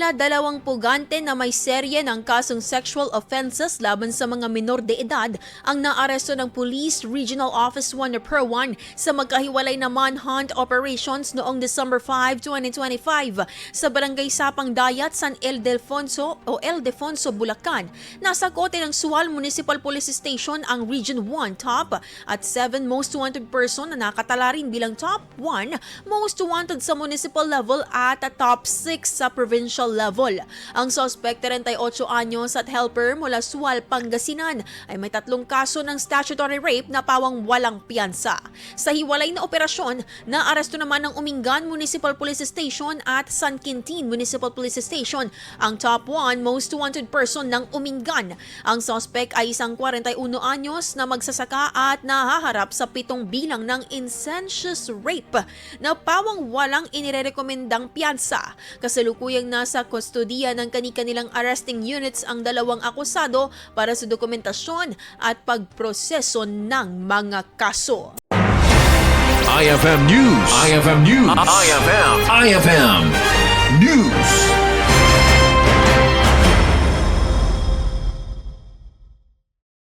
Samantala, dalawang pugante na may serye ng kasong sexual offenses laban sa mga minor de edad ang naaresto ng Police Regional Office 1 na PRO1 sa magkahiwalay na manhunt operations noong December 5, 2025 sa Barangay Sapang Dayat, San Ildefonso, Bulacan. Nasa kote ng Sual Municipal Police Station ang Region 1 top at 7 most wanted person na nakatala rin bilang top 1 most wanted sa municipal level at top 6 sa provincial level. Ang suspect, 38 anyos at helper mula Sual, Pangasinan ay may 3 kaso ng statutory rape na pawang walang piyansa. Sa hiwalay na operasyon, naaresto naman ng Umingan Municipal Police Station at San Quintin Municipal Police Station ang top 1 most wanted person ng Umingan. Ang suspect ay isang 41 anyos na magsasaka at nahaharap sa 7 bilang ng incestuous rape na pawang walang inirekomendang piyansa. Kasalukuyang nasa kustodiya ng kani-kanilang arresting units ang dalawang akusado para sa dokumentasyon at pagproseso ng mga kaso. IFM News. IFM News. IFM News.